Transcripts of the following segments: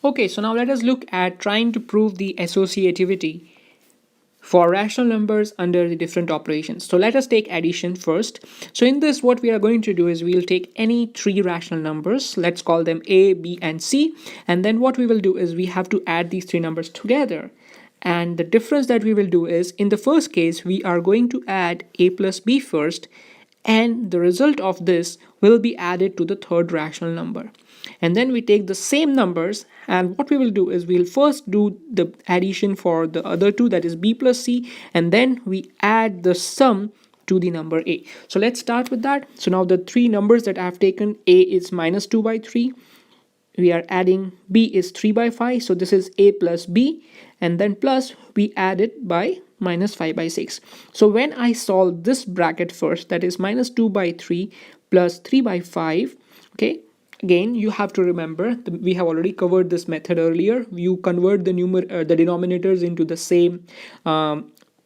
Okay, so now let us look at trying to prove the associativity for rational numbers under the different operations. So let us take addition first. So in this, what we are going to do is we'll take any three rational numbers, let's call them A, B, and C, and then what we will do is we have to add these three numbers together. And the difference that we will do is, in the first case, we are going to add A plus B first, and the result of this will be added to the third rational number. And then we take the same numbers, and what we will do is we'll first do the addition for the other two, that is B plus C, and then we add the sum to the number A. So let's start with that. So now the three numbers that I've taken, A is minus 2 by 3, we are adding B is 3 by 5, so this is A plus B, and then plus we add it by minus 5 by 6. So when I solve this bracket first, that is minus 2 by 3 plus 3 by 5, okay, again you have to remember we have already covered this method earlier. You convert the the denominators into the same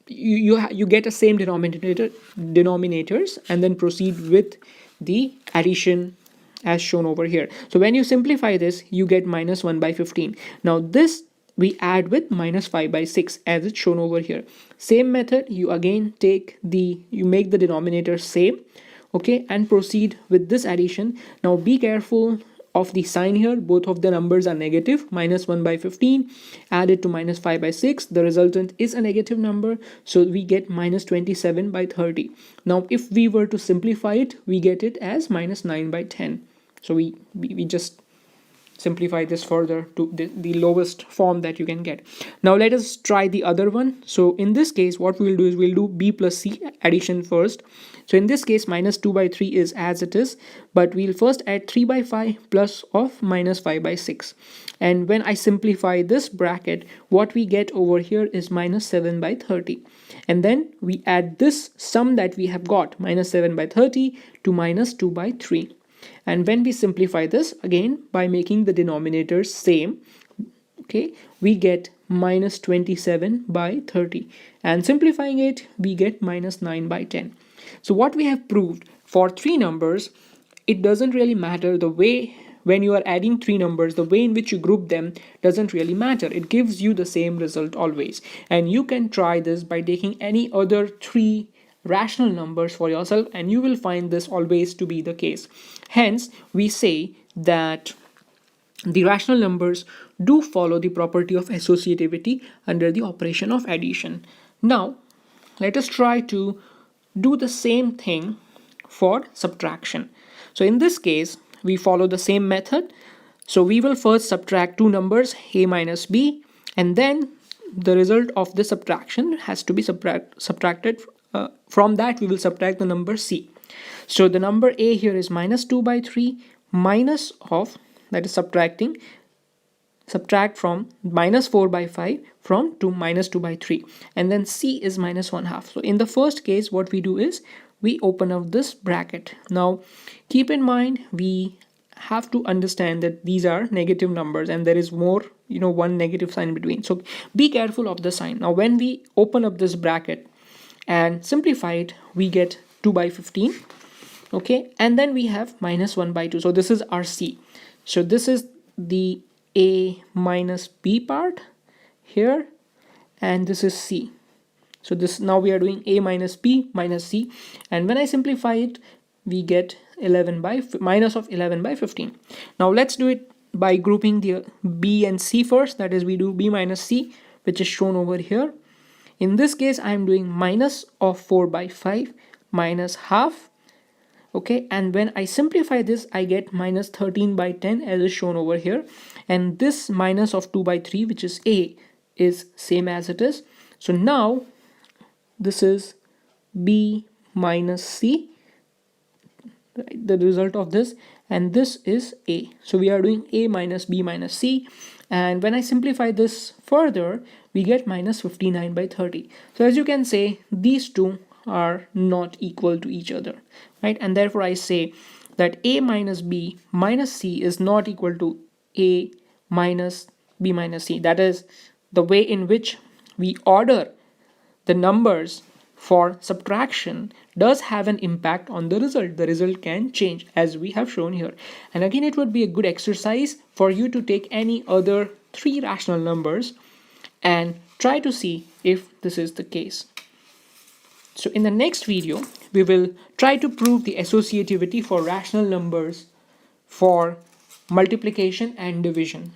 you get a same denominators and then proceed with the addition as shown over here. So when you simplify this, you get minus 1 by 15. Now this we add with minus 5 by 6 as it's shown over here. Same method, you again you make the denominator same, okay, and proceed with this addition. Now be careful of the sign here, both of the numbers are negative. Minus 1 by 15 added to minus 5 by 6, the resultant is a negative number, so we get minus 27 by 30. Now if we were to simplify it, we get it as minus 9 by 10. So we just simplify this further to the lowest form that you can get. Now let us try the other one. So in this case, what we'll do is we'll do B plus C addition first. So in this case, minus 2 by 3 is as it is, but we'll first add 3 by 5 plus of minus 5 by 6. And when I simplify this bracket, what we get over here is minus 7 by 30. And then we add this sum that we have got, minus 7 by 30 to minus 2 by 3. And when we simplify this again by making the denominators same, okay, we get minus 27 by 30, and simplifying it we get minus 9 by 10. So what we have proved, for three numbers it doesn't really matter the way. When you are adding three numbers, the way in which you group them doesn't really matter. It gives you the same result always. And you can try this by taking any other three rational numbers for yourself, and you will find this always to be the case. Hence we say that the rational numbers do follow the property of associativity under the operation of addition. Now let us try to do the same thing for subtraction. So in this case we follow the same method. So we will first subtract two numbers, A minus B, and then the result of the subtraction has to be subtracted. From that we will subtract the number C. So the number A here is minus 2 by 3 minus of, that is subtract from minus 4 by 5 from to minus 2 by 3, and then C is minus 1/2. So in the first case what we do is we open up this bracket. Now keep in mind we have to understand that these are negative numbers and there is more, one negative sign in between, so be careful of the sign. Now when we open up this bracket and simplify it, we get 2 by 15, okay, and then we have minus 1 by 2. So this is our C. So this is the A minus B part here, and this is C. So this, now we are doing A minus B minus C, and when I simplify it we get minus of 11 by 15. Now let's do it by grouping the B and C first, that is we do B minus C, which is shown over here. In this case I am doing minus of 4 by 5 minus half, okay, and when I simplify this I get minus 13 by 10 as is shown over here, and this minus of 2 by 3, which is A, is same as it is. So now this is B minus C, the result of this, and this is A. So we are doing A minus B minus C, and when I simplify this further we get minus 59 by 30. So as you can say, these two are not equal to each other, right? And therefore I say that A minus B minus C is not equal to A minus B minus C. That is the way in which we order the numbers for subtraction does have an impact on the result. The result can change as we have shown here. And again, it would be a good exercise for you to take any other three rational numbers and try to see if this is the case. So in the next video, we will try to prove the associativity for rational numbers for multiplication and division.